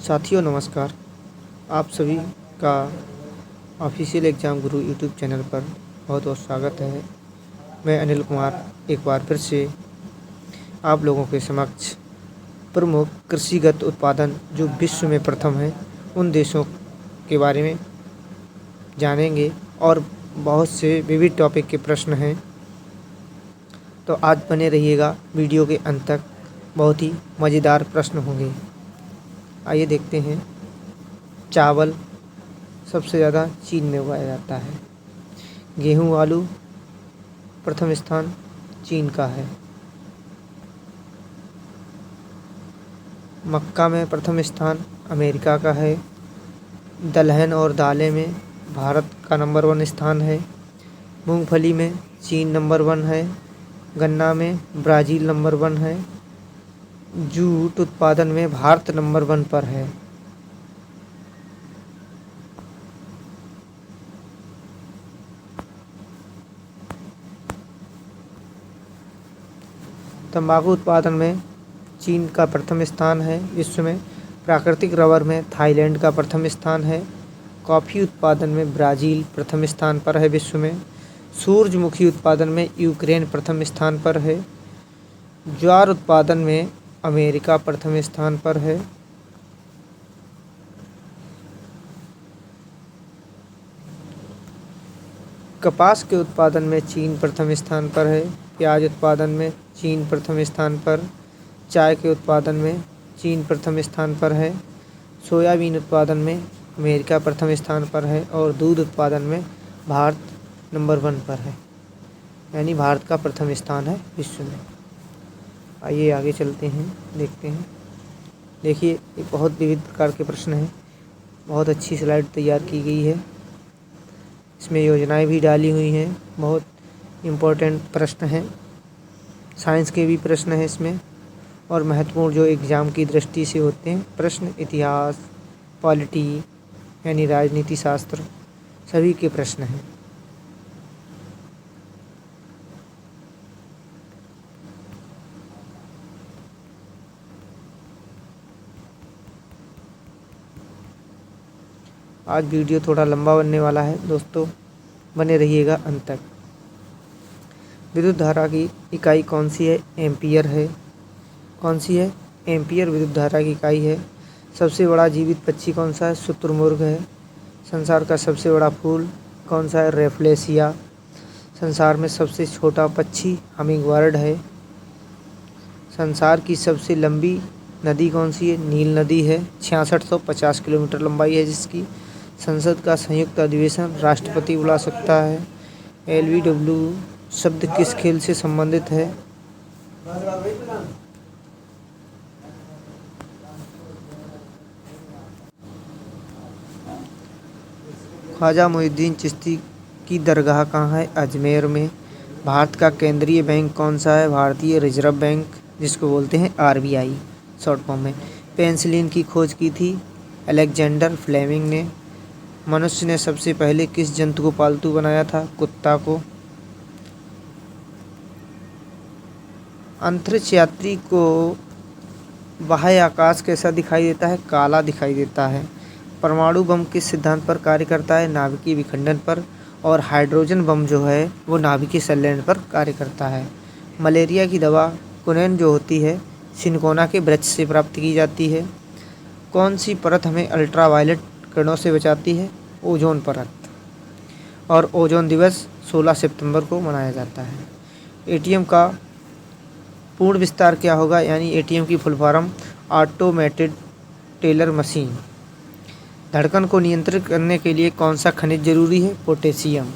साथियों नमस्कार। आप सभी का ऑफिशियल एग्ज़ाम गुरु यूट्यूब चैनल पर बहुत बहुत स्वागत है। मैं अनिल कुमार एक बार फिर से आप लोगों के समक्ष प्रमुख कृषिगत उत्पादन जो विश्व में प्रथम है उन देशों के बारे में जानेंगे और बहुत से विविध टॉपिक के प्रश्न हैं, तो आज बने रहिएगा वीडियो के अंत तक। बहुत ही मज़ेदार प्रश्न होंगे। आइए देखते हैं। चावल सबसे ज़्यादा चीन में उगाया जाता है। गेहूँ आलू प्रथम स्थान चीन का है। मक्का में प्रथम स्थान अमेरिका का है। दलहन और दालें में भारत का नंबर 1 स्थान है। मूंगफली में चीन नंबर 1 है। गन्ना में ब्राज़ील नंबर 1 है। जूट उत्पादन में भारत नंबर 1 पर है। तंबाकू उत्पादन में चीन का प्रथम स्थान है विश्व में। प्राकृतिक रबर में थाईलैंड का प्रथम स्थान है। कॉफ़ी उत्पादन में ब्राज़ील प्रथम स्थान पर है विश्व में। सूरजमुखी उत्पादन में यूक्रेन प्रथम स्थान पर है। ज्वार उत्पादन में अमेरिका प्रथम स्थान पर है। कपास के उत्पादन में चीन प्रथम स्थान पर है। प्याज उत्पादन में चीन प्रथम स्थान पर। चाय के उत्पादन में चीन प्रथम स्थान पर है। सोयाबीन उत्पादन में अमेरिका प्रथम स्थान पर है और दूध उत्पादन में भारत नंबर 1 पर है, यानी भारत का प्रथम स्थान है विश्व में। आइए आगे चलते हैं, देखते हैं। देखिए, ये बहुत विविध प्रकार के प्रश्न हैं। बहुत अच्छी स्लाइड तैयार की गई है। इसमें योजनाएं भी डाली हुई हैं। बहुत इम्पोर्टेंट प्रश्न हैं। साइंस के भी प्रश्न हैं इसमें, और महत्वपूर्ण जो एग्ज़ाम की दृष्टि से होते हैं प्रश्न, इतिहास, पॉलिटी यानी राजनीति शास्त्र, सभी के प्रश्न हैं। आज वीडियो थोड़ा लंबा बनने वाला है दोस्तों, बने रहिएगा अंत तक। विद्युत धारा की इकाई कौन सी है? एम्पियर है। कौन सी है? एम्पियर विद्युत धारा की इकाई है। सबसे बड़ा जीवित पक्षी कौन सा है? शुतुरमुर्ग है। संसार का सबसे बड़ा फूल कौन सा है? रेफ्लेशिया। संसार में सबसे छोटा पक्षी हमिंगबर्ड है। संसार की सबसे लंबी नदी कौन सी है? नील नदी है। 6650 किलोमीटर लंबाई है जिसकी। संसद का संयुक्त अधिवेशन राष्ट्रपति बुला सकता है। LBW शब्द किस खेल से संबंधित है? ख्वाजा मोइनुद्दीन चिश्ती की दरगाह कहाँ है? अजमेर में। भारत का केंद्रीय बैंक कौन सा है? भारतीय रिजर्व बैंक, जिसको बोलते हैं RBI शॉर्ट फॉर्म में। पेनिसिलिन की खोज की थी अलेक्जेंडर फ्लेमिंग ने। मनुष्य ने सबसे पहले किस जंतु को पालतू बनाया था? कुत्ता को। अंतरिक्ष यात्री को बाह्य आकाश कैसा दिखाई देता है? काला दिखाई देता है। परमाणु बम किस सिद्धांत पर कार्य करता है? नाभिकीय विखंडन पर। और हाइड्रोजन बम जो है वो नाभिकीय संलयन पर कार्य करता है। मलेरिया की दवा क्विनोन जो होती है सिनकोना के वृक्ष से प्राप्त की जाती है। कौन सी परत हमें अल्ट्रावायलेट किरणों से बचाती है? ओजोन परत। और ओजोन दिवस 16 सितंबर को मनाया जाता है। ATM का पूर्ण विस्तार क्या होगा? यानी ATM की full form automated teller machine. धड़कन को नियंत्रित करने के लिए कौन सा खनिज जरूरी है? पोटेशियम।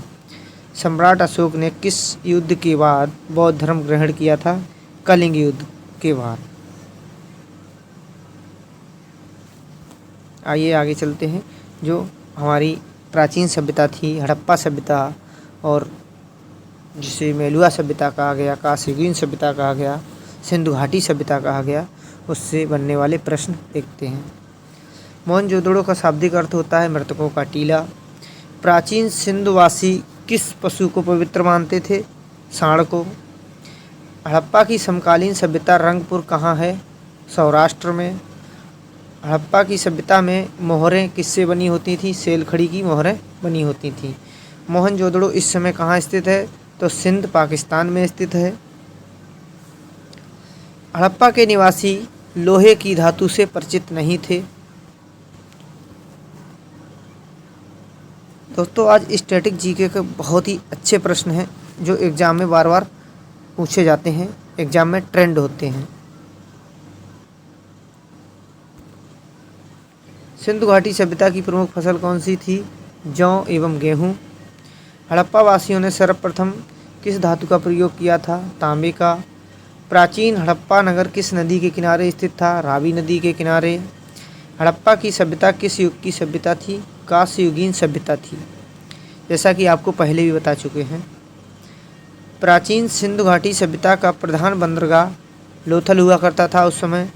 सम्राट अशोक ने किस युद्ध के बाद बौद्ध धर्म ग्रहण किया था? कलिंग युद्ध के बाद। आइए आगे चलते हैं। जो हमारी प्राचीन सभ्यता थी, हड़प्पा सभ्यता, और जिसे मेलुआ सभ्यता कहा गया, काशीगुइन सभ्यता कहा गया, सिंधु घाटी सभ्यता कहा गया, उससे बनने वाले प्रश्न देखते हैं। मोहनजोदड़ो का शाब्दिक अर्थ होता है मृतकों का टीला। प्राचीन सिंधुवासी किस पशु को पवित्र मानते थे? सांड को। हड़प्पा की समकालीन सभ्यता रंगपुर कहाँ है? सौराष्ट्र में। हड़प्पा की सभ्यता में मोहरें किससे बनी होती थी? सेलखड़ी की मोहरें बनी होती थी। मोहनजोदड़ो इस समय कहाँ स्थित है? तो सिंध पाकिस्तान में स्थित है। हड़प्पा के निवासी लोहे की धातु से परिचित नहीं थे। दोस्तों आज स्टैटिक जीके के बहुत ही अच्छे प्रश्न हैं जो एग्ज़ाम में बार बार पूछे जाते हैं, एग्ज़ाम में ट्रेंड होते हैं। सिंधु घाटी सभ्यता की प्रमुख फसल कौन सी थी? जौ एवं गेहूँ। हड़प्पा वासियों ने सर्वप्रथम किस धातु का प्रयोग किया था? तांबे का। प्राचीन हड़प्पा नगर किस नदी के किनारे स्थित था? रावी नदी के किनारे। हड़प्पा की सभ्यता किस युग की सभ्यता थी? कांस्ययुगीन सभ्यता थी, जैसा कि आपको पहले भी बता चुके हैं। प्राचीन सिंधु घाटी सभ्यता का प्रधान बंदरगाह लोथल हुआ करता था उस समय।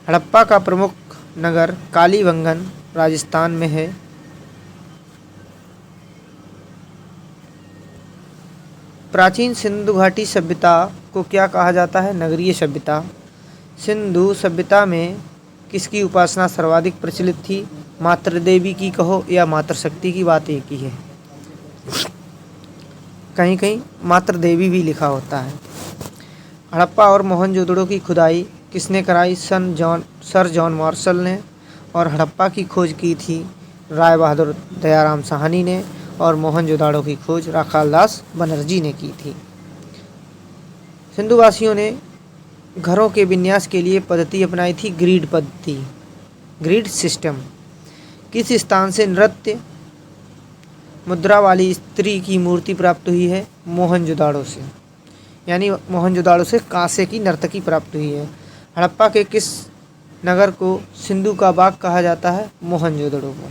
हड़प्पा का प्रमुख नगर कालीबंगन राजस्थान में है। प्राचीन सिंधु घाटी सभ्यता को क्या कहा जाता है? नगरीय सभ्यता। सिंधु सभ्यता में किसकी उपासना सर्वाधिक प्रचलित थी? मातृ देवी की कहो या मातृशक्ति की, बात एक ही है। कहीं कहीं मातृ देवी भी लिखा होता है। हड़प्पा और मोहनजोदड़ो की खुदाई किसने कराई? सर जॉन मार्शल ने। और हड़प्पा की खोज की थी राय बहादुर दयाराम साहनी ने, और मोहनजोदड़ो की खोज राखालदास बनर्जी ने की थी। सिंधुवासियों ने घरों के विन्यास के लिए पद्धति अपनाई थी ग्रिड पद्धति, ग्रिड सिस्टम। किस स्थान से नृत्य मुद्रा वाली स्त्री की मूर्ति प्राप्त हुई है? मोहनजोदड़ो से, यानी मोहनजोदड़ो से कांसे की नर्तकी प्राप्त हुई है। हड़प्पा के किस नगर को सिंधु का बाग कहा जाता है? मोहनजोदड़ो को।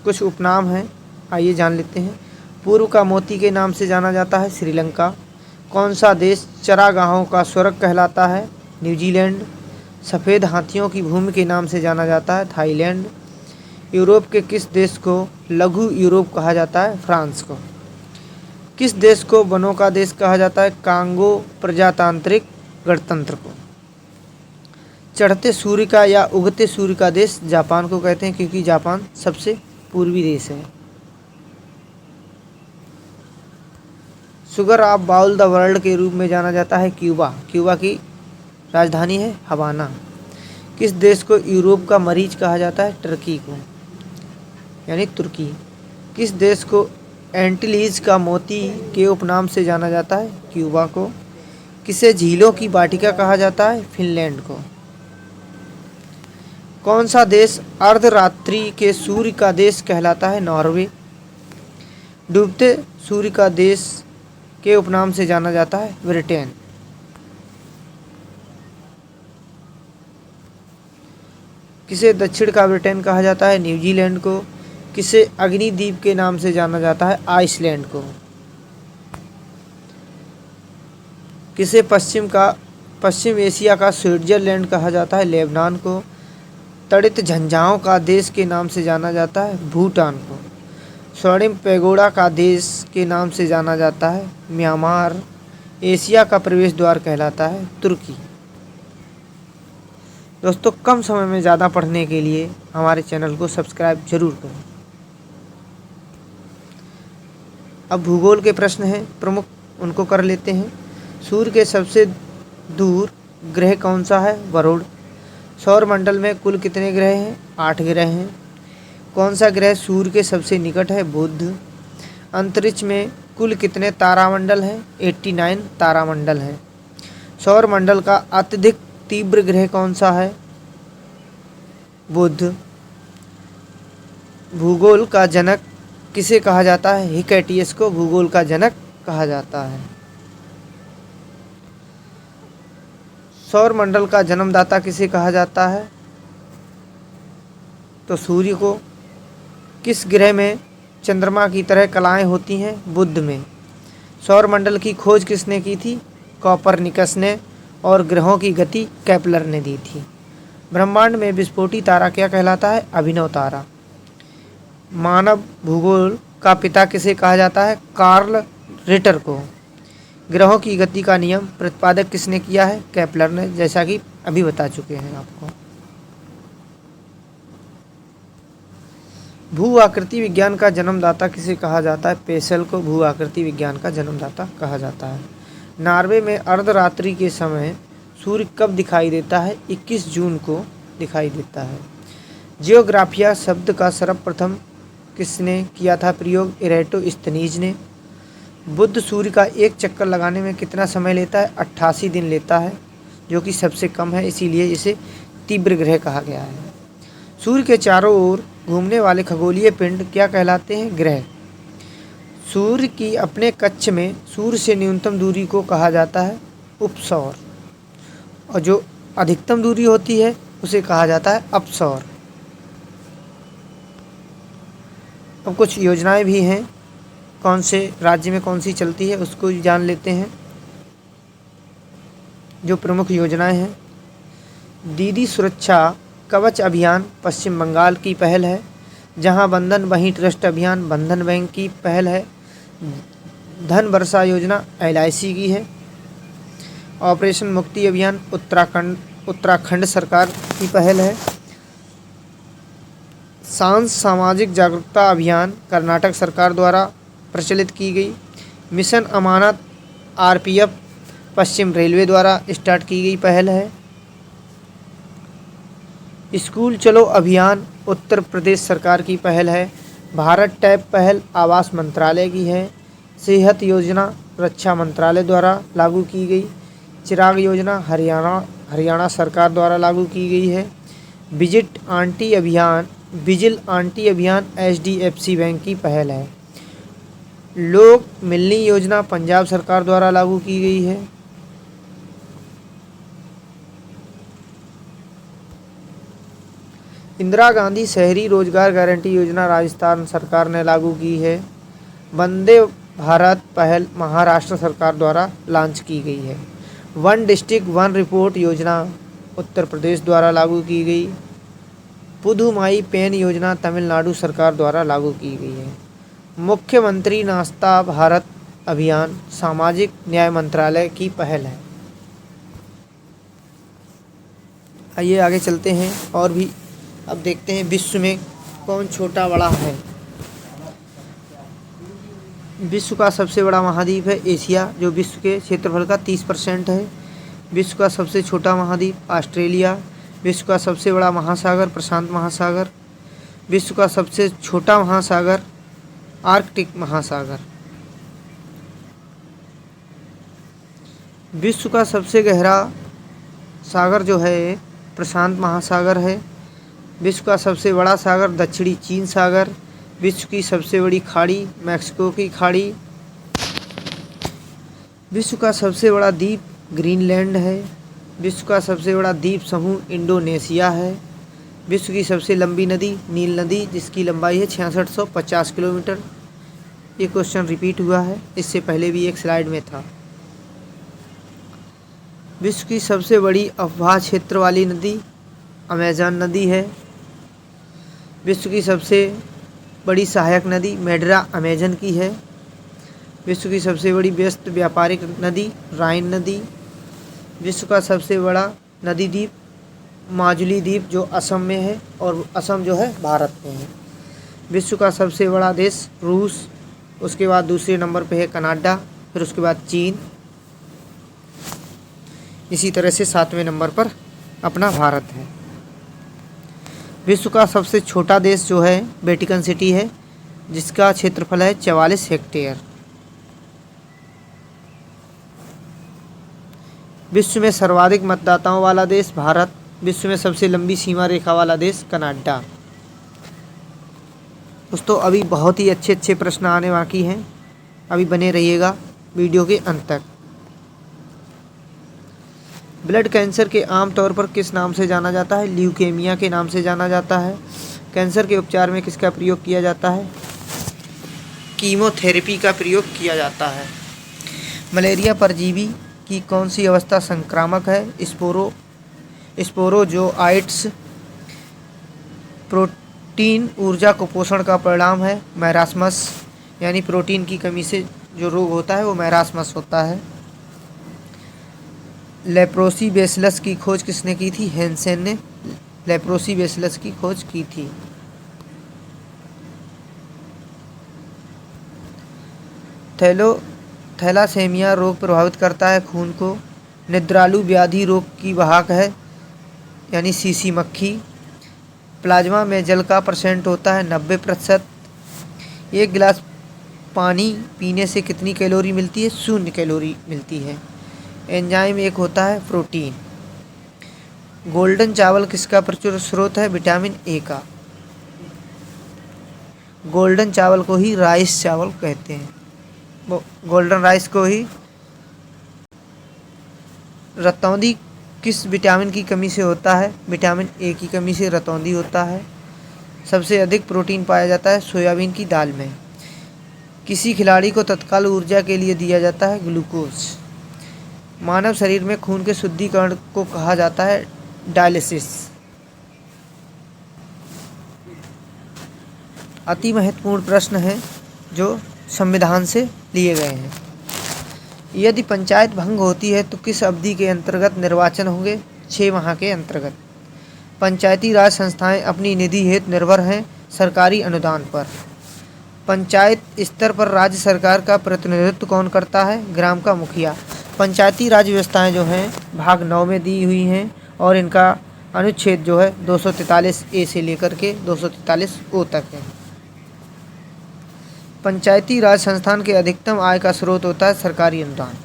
कुछ उपनाम हैं, आइए जान लेते हैं। पूर्व का मोती के नाम से जाना जाता है श्रीलंका। कौन सा देश चरागाहों का स्वर्ग कहलाता है? न्यूजीलैंड। सफ़ेद हाथियों की भूमि के नाम से जाना जाता है थाईलैंड। यूरोप के किस देश को लघु यूरोप कहा जाता है? फ्रांस को। किस देश को वनों का देश कहा जाता है? कांगो प्रजातांत्रिक गणतंत्र को। चढ़ते सूर्य का या उगते सूर्य का देश जापान को कहते हैं, क्योंकि जापान सबसे पूर्वी देश है। Sugar of bowl the world के रूप में जाना जाता है क्यूबा। क्यूबा की राजधानी है हवाना। किस देश को यूरोप का मरीच कहा जाता है? टर्की को, यानी तुर्की। किस देश को एंटिलीज का मोती के उपनाम से जाना जाता है? क्यूबा को। किसे झीलों की वाटिका कहा जाता है? फिनलैंड को। कौन सा देश अर्धरात्रि के सूर्य का देश कहलाता है? नॉर्वे। डूबते सूर्य का देश के उपनाम से जाना जाता है? ब्रिटेन। किसे दक्षिण का ब्रिटेन कहा जाता है? न्यूजीलैंड को। किसे अग्निद्वीप के नाम से जाना जाता है? आइसलैंड को। किसे पश्चिम एशिया का स्विट्जरलैंड कहा जाता है? लेबनान को। तड़ित झंझाओं का देश के नाम से जाना जाता है? भूटान को। स्वर्णिम पैगोडा का देश के नाम से जाना जाता है? म्यांमार। एशिया का प्रवेश द्वार कहलाता है? तुर्की। दोस्तों कम समय में ज़्यादा पढ़ने के लिए हमारे चैनल को सब्सक्राइब जरूर करें। अब भूगोल के प्रश्न हैं प्रमुख, उनको कर लेते हैं। सूर्य के सबसे दूर ग्रह कौन सा है? वरुण। सौरमंडल में कुल कितने ग्रह हैं? 8 ग्रह हैं। कौन सा ग्रह सूर्य के सबसे निकट है? बुध। अंतरिक्ष में कुल कितने तारामंडल हैं? 89 तारामंडल हैं। सौरमंडल का अत्यधिक तीव्र ग्रह कौन सा है? बुध। भूगोल का जनक किसे कहा जाता है? हिकैटियस को भूगोल का जनक कहा जाता है। सौरमंडल का जन्मदाता किसे कहा जाता है? तो सूर्य को। किस ग्रह में चंद्रमा की तरह कलाएं होती हैं? बुध में। सौरमंडल की खोज किसने की थी? कोपरनिकस ने। और ग्रहों की गति केपलर ने दी थी। ब्रह्मांड में विस्फोटी तारा क्या कहलाता है? अभिनव तारा। मानव भूगोल का पिता किसे कहा जाता है? कार्ल रिटर को। ग्रहों की गति का नियम प्रतिपादक किसने किया है? केपलर ने, जैसा कि अभी बता चुके हैं आपको। भू आकृति विज्ञान का जन्मदाता किसे कहा जाता है? पेशल को भू आकृति विज्ञान का जन्मदाता कहा जाता है। नॉर्वे में अर्धरात्रि के समय सूर्य कब दिखाई देता है? 21 जून को दिखाई देता है। जियोग्राफिया शब्द का सर्वप्रथम किसने किया था प्रयोग? इरेटोस्थनीज ने। बुध सूर्य का एक चक्कर लगाने में कितना समय लेता है? 88 दिन लेता है, जो कि सबसे कम है, इसीलिए इसे तीव्र ग्रह कहा गया है। सूर्य के चारों ओर घूमने वाले खगोलीय पिंड क्या कहलाते हैं? ग्रह। सूर्य की अपने कक्ष में सूर्य से न्यूनतम दूरी को कहा जाता है उपसौर, और जो अधिकतम दूरी होती है उसे कहा जाता है अपसौर। अब कुछ योजनाएं भी हैं, कौन से राज्य में कौन सी चलती है उसको जान लेते हैं। जो प्रमुख योजनाएं हैं, दीदी सुरक्षा कवच अभियान पश्चिम बंगाल की पहल है। जहां बंधन वहीं ट्रस्ट अभियान बंधन बैंक की पहल है। धन वर्षा योजना LIC की है। ऑपरेशन मुक्ति अभियान उत्तराखंड सरकार की पहल है। सामाजिक जागरूकता अभियान कर्नाटक सरकार द्वारा प्रचलित की गई। मिशन अमानत RPF पश्चिम रेलवे द्वारा स्टार्ट की गई पहल है। स्कूल चलो अभियान उत्तर प्रदेश सरकार की पहल है। भारत टैब पहल आवास मंत्रालय की है। सेहत योजना रक्षा मंत्रालय द्वारा लागू की गई। चिराग योजना हरियाणा सरकार द्वारा लागू की गई है। विजिल आंटी अभियान HDFC बैंक की पहल है। लोक मिलनी योजना पंजाब सरकार द्वारा लागू की गई है। इंदिरा गांधी शहरी रोजगार गारंटी योजना राजस्थान सरकार ने लागू की है। वंदे भारत पहल महाराष्ट्र सरकार द्वारा लॉन्च की गई है। वन डिस्ट्रिक्ट वन रिपोर्ट योजना उत्तर प्रदेश द्वारा लागू की गई। पुदुमाई पेन योजना तमिलनाडु सरकार द्वारा लागू की गई है। मुख्यमंत्री नाश्ता भारत अभियान सामाजिक न्याय मंत्रालय की पहल है। आइए आगे चलते हैं और भी अब देखते हैं विश्व में कौन छोटा बड़ा है। विश्व का सबसे बड़ा महाद्वीप है एशिया, जो विश्व के क्षेत्रफल का 30% है। विश्व का सबसे छोटा महाद्वीप ऑस्ट्रेलिया। विश्व का सबसे बड़ा महासागर प्रशांत महासागर। विश्व का सबसे छोटा महासागर आर्कटिक महासागर। विश्व का सबसे गहरा सागर जो है प्रशांत महासागर है। विश्व का सबसे बड़ा सागर दक्षिणी चीन सागर। विश्व की सबसे बड़ी खाड़ी मैक्सिको की खाड़ी। विश्व का सबसे बड़ा द्वीप ग्रीनलैंड है। विश्व का सबसे बड़ा द्वीप समूह इंडोनेशिया है। विश्व की सबसे लंबी नदी नील नदी, जिसकी लंबाई है 6650 किलोमीटर। ये क्वेश्चन रिपीट हुआ है, इससे पहले भी एक स्लाइड में था। विश्व की सबसे बड़ी अफवाह क्षेत्र वाली नदी अमेज़न नदी है। विश्व की सबसे बड़ी सहायक नदी मेड्रा अमेज़न की है। विश्व की सबसे बड़ी व्यस्त व्यापारिक नदी राइन नदी। विश्व का सबसे बड़ा नदी द्वीप माजुली द्वीप, जो असम में है, और असम जो है भारत में है। विश्व का सबसे बड़ा देश रूस, उसके बाद दूसरे नंबर पे है कनाडा, फिर उसके बाद चीन, इसी तरह से 7वें नंबर पर अपना भारत है। विश्व का सबसे छोटा देश जो है वेटिकन सिटी है, जिसका क्षेत्रफल है 44 हेक्टेयर। विश्व में सर्वाधिक मतदाताओं वाला देश भारत। विश्व में सबसे लंबी सीमा रेखा वाला देश कनाडा। दोस्तों अभी बहुत ही अच्छे अच्छे प्रश्न आने बाकी हैं, अभी बने रहिएगा वीडियो के अंत तक। ब्लड कैंसर के आम तौर पर किस नाम से जाना जाता है? ल्यूकेमिया के नाम से जाना जाता है। कैंसर के उपचार में किसका प्रयोग किया जाता है? कीमोथेरेपी का प्रयोग किया जाता है। मलेरिया परजीवी की कौन सी अवस्था संक्रामक है? स्पोरोजोआइट्स। प्रोटीन ऊर्जा कुपोषण का परिणाम है। मैरास्मस, यानी प्रोटीन की कमी से जो रोग होता है वो मैरास्मस होता है। लेप्रोसी बेसिलस की खोज किसने की थी? हेंसेन ने लेप्रोसी बेसिलस की खोज की थी। थैलासेमिया रोग प्रभावित करता है खून को। निद्रालु व्याधि रोग की वाहक है यानी सीसी मक्खी। प्लाज्मा में जल का परसेंट होता है 90%। एक गिलास पानी पीने से कितनी कैलोरी मिलती है? 0 कैलोरी मिलती है। एंजाइम एक होता है प्रोटीन। गोल्डन चावल किसका प्रचुर स्रोत है? विटामिन ए का। गोल्डन चावल को ही राइस चावल कहते हैं। गोल्डन राइस को ही। रतौंधी किस विटामिन की कमी से होता है? विटामिन ए की कमी से रतौंधी होता है। सबसे अधिक प्रोटीन पाया जाता है सोयाबीन की दाल में। किसी खिलाड़ी को तत्काल ऊर्जा के लिए दिया जाता है ग्लूकोज। मानव शरीर में खून के शुद्धिकरण को कहा जाता है डायलिसिस। अति महत्वपूर्ण प्रश्न है जो संविधान से लिए गए हैं। यदि पंचायत भंग होती है तो किस अवधि के अंतर्गत निर्वाचन होंगे? 6 माह के अंतर्गत। पंचायती राज संस्थाएं अपनी निधि हेतु निर्भर हैं सरकारी अनुदान पर। पंचायत स्तर पर राज्य सरकार का प्रतिनिधित्व कौन करता है? ग्राम का मुखिया। पंचायती राज व्यवस्थाएं जो हैं भाग 9 में दी हुई हैं और इनका अनुच्छेद जो है 243A से लेकर के 243O तक है। पंचायती राज संस्थान के अधिकतम आय का स्रोत होता है सरकारी अनुदान।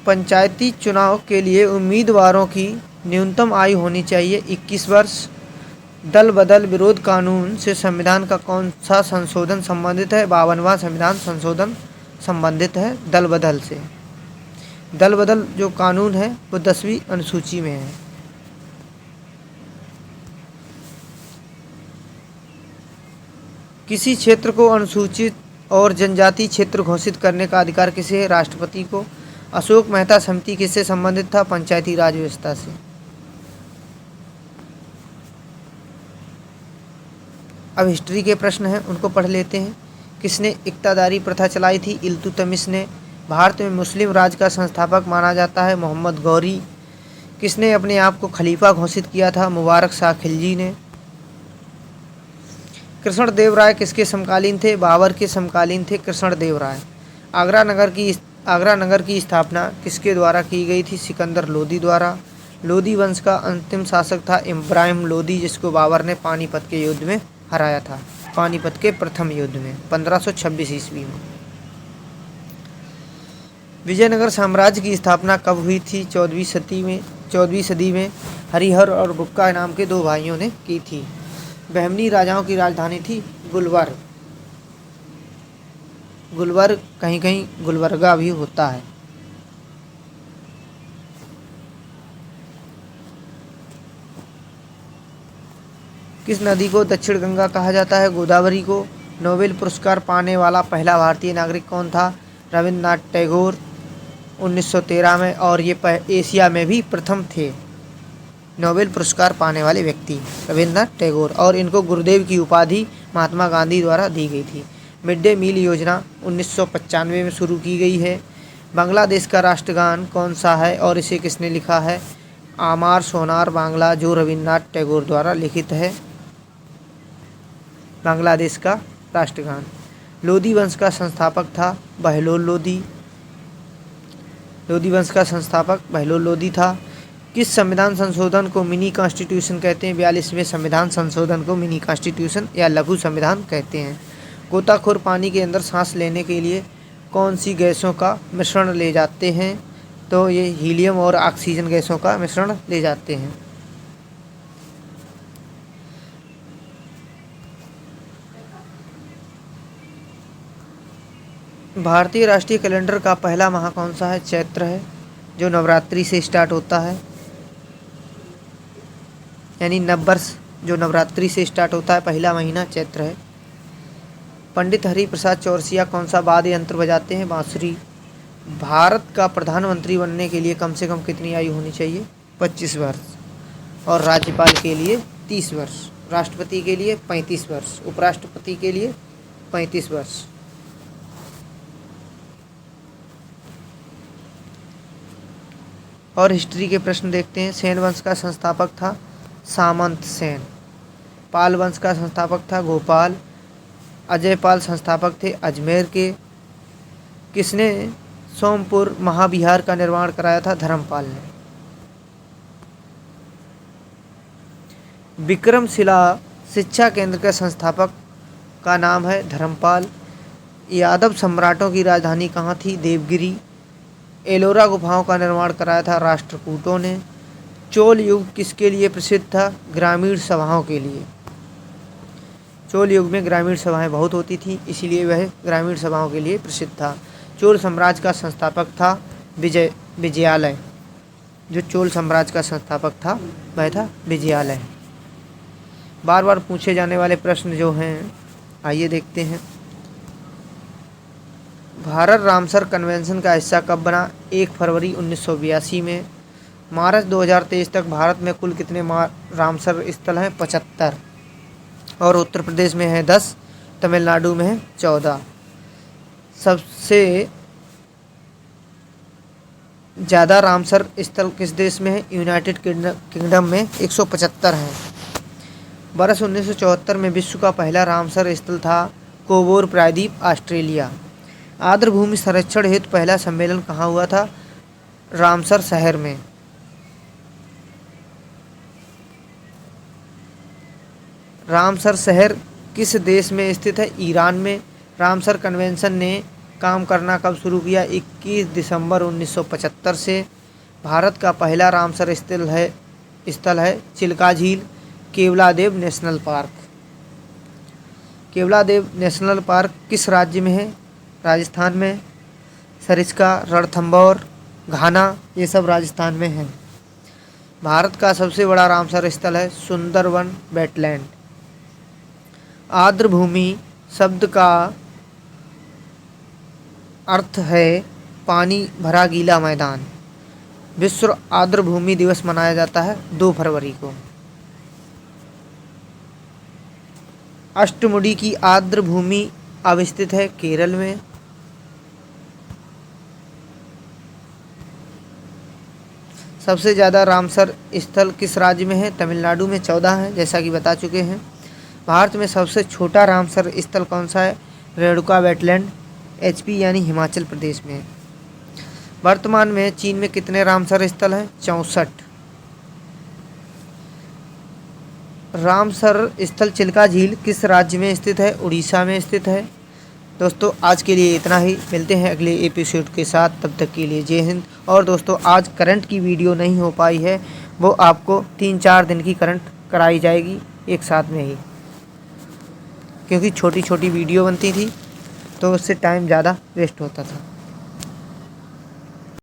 पंचायती चुनाव के लिए उम्मीदवारों की न्यूनतम आयु होनी चाहिए 21 वर्ष। दल बदल विरोध कानून से संविधान का कौन सा संशोधन संबंधित है? 52वां संविधान संशोधन संबंधित है दल बदल से। दल बदल जो कानून है वो 10वीं अनुसूची में है। किसी क्षेत्र को अनुसूचित और जनजाति क्षेत्र घोषित करने का अधिकार किसे है? राष्ट्रपति को। अशोक मेहता समिति किससे संबंधित था? पंचायती राज व्यवस्था से। अब हिस्ट्री के प्रश्न हैं उनको पढ़ लेते हैं। किसने इक्तादारी प्रथा चलाई थी? इल्तुतमिश ने। भारत में मुस्लिम राज का संस्थापक माना जाता है मोहम्मद गौरी। किसने अपने आप को खलीफा घोषित किया था? मुबारक शाह खिलजी ने। कृष्णदेव राय किसके समकालीन थे? बाबर के समकालीन थे कृष्णदेव राय। आगरा नगर की स्थापना किसके द्वारा की गई थी? सिकंदर लोदी द्वारा। लोदी वंश का अंतिम शासक था इब्राहिम लोदी, जिसको बाबर ने पानीपत के युद्ध में हराया था। पानीपत के प्रथम युद्ध में 1526 ईस्वी में। विजयनगर साम्राज्य की स्थापना कब हुई थी? 14वीं सदी में हरिहर और बुक्का नाम के 2 भाइयों ने की थी। बहमनी राजाओं की राजधानी थी गुलबर्ग। गुलबर्ग कहीं कहीं गुलबर्गा भी होता है। किस नदी को दक्षिण गंगा कहा जाता है? गोदावरी को। नोबेल पुरस्कार पाने वाला पहला भारतीय नागरिक कौन था? रविंद्रनाथ टैगोर 1913 में, और ये एशिया में भी प्रथम थे नोबेल पुरस्कार पाने वाले व्यक्ति रविंद्रनाथ टैगोर। और इनको गुरुदेव की उपाधि महात्मा गांधी द्वारा दी गई थी। मिड डे मील योजना 1995 में शुरू की गई है। बांग्लादेश का राष्ट्रगान कौन सा है और इसे किसने लिखा है? आमार सोनार बांग्ला, जो रविंद्रनाथ टैगोर द्वारा लिखित है। बांग्लादेश का राष्ट्रगान। लोदी वंश का संस्थापक था बहलोल लोदी। लोदी वंश का संस्थापक बहलोल लोदी था। किस संविधान संशोधन को मिनी कॉन्स्टिट्यूशन कहते हैं? 42वें संविधान संशोधन को मिनी कॉन्स्टिट्यूशन या लघु संविधान कहते हैं। गोताखोर पानी के अंदर सांस लेने के लिए कौन सी गैसों का मिश्रण ले जाते हैं? तो ये हीलियम और ऑक्सीजन गैसों का मिश्रण ले जाते हैं। भारतीय राष्ट्रीय कैलेंडर का पहला माह कौन सा है? चैत्र है, जो नवरात्रि से स्टार्ट होता है, यानी नववर्ष जो नवरात्रि से स्टार्ट होता है, पहला महीना चैत्र है। पंडित हरिप्रसाद चौरसिया कौन सा वाद्य यंत्र बजाते हैं? बांसुरी। भारत का प्रधानमंत्री बनने के लिए कम से कम कितनी आयु होनी चाहिए? 25 वर्ष। और राज्यपाल के लिए 30 वर्ष, राष्ट्रपति के लिए 35 वर्ष, उपराष्ट्रपति के लिए 35 वर्ष। और हिस्ट्री के प्रश्न देखते हैं। सेन वंश का संस्थापक था सामंत सेन। पाल वंश का संस्थापक था गोपाल। अजयपाल संस्थापक थे अजमेर के। किसने सोमपुर महाविहार का निर्माण कराया था? धर्मपाल ने। विक्रमशिला शिक्षा केंद्र का संस्थापक का नाम है धर्मपाल। यादव सम्राटों की राजधानी कहाँ थी? देवगिरी। एलोरा गुफाओं का निर्माण कराया था राष्ट्रकूटों ने। चोल युग किसके लिए प्रसिद्ध था? ग्रामीण सभाओं के लिए। चोल युग में ग्रामीण सभाएं बहुत होती थी, इसीलिए वह ग्रामीण सभाओं के लिए प्रसिद्ध था। चोल साम्राज्य का संस्थापक था विजयालय। जो चोल साम्राज्य का संस्थापक था वह था विजयालय। बार बार पूछे जाने वाले प्रश्न जो हैं आइए देखते हैं। भारत रामसर कन्वेंशन का हिस्सा कब बना? 1 फरवरी 1982 में। मार्च 2023 तक भारत में कुल कितने रामसर स्थल हैं? 75। और उत्तर प्रदेश में है 10, तमिलनाडु में है 14। सबसे ज़्यादा रामसर स्थल किस देश में है? यूनाइटेड किंगडम में 175 हैं। वर्ष 1974 में विश्व का पहला रामसर स्थल था कोबोर प्रायद्वीप, ऑस्ट्रेलिया। आर्द्रभूमि संरक्षण हेतु पहला सम्मेलन कहाँ हुआ था? रामसर शहर में। रामसर शहर किस देश में स्थित है? ईरान में। रामसर कन्वेंशन ने काम करना कब शुरू किया? 21 दिसंबर 1975 से। भारत का पहला रामसर स्थल है चिल्का झील, Keoladeo national park. Keoladeo national park किस राज्य में है? राजस्थान में। सरिस्का, रणथंभौर, घाना ये सब राजस्थान में हैं। भारत का सबसे बड़ा रामसर स्थल है सुंदरवन वेटलैंड। आर्द्रभूमि शब्द का अर्थ है पानी भरा गीला मैदान। विश्व आर्द्रभूमि दिवस मनाया जाता है 2 फरवरी को। अष्टमुडी की आर्द्रभूमि अवस्थित है केरल में। सबसे ज़्यादा रामसर स्थल किस राज्य में है? तमिलनाडु में 14 हैं, जैसा कि बता चुके हैं। भारत में सबसे छोटा रामसर स्थल कौन सा है? रेणुका वेटलैंड, HP यानी हिमाचल प्रदेश में। वर्तमान में चीन में कितने रामसर स्थल हैं? 64। रामसर स्थल चिल्का झील किस राज्य में स्थित है? उड़ीसा में स्थित है। दोस्तों आज के लिए इतना ही, मिलते हैं अगले एपिसोड के साथ, तब तक के लिए जय हिंद। और दोस्तों आज करंट की वीडियो नहीं हो पाई है, वो आपको 3-4 दिन की करंट कराई जाएगी एक साथ में ही, क्योंकि छोटी छोटी वीडियो बनती थी तो उससे टाइम ज़्यादा वेस्ट होता था।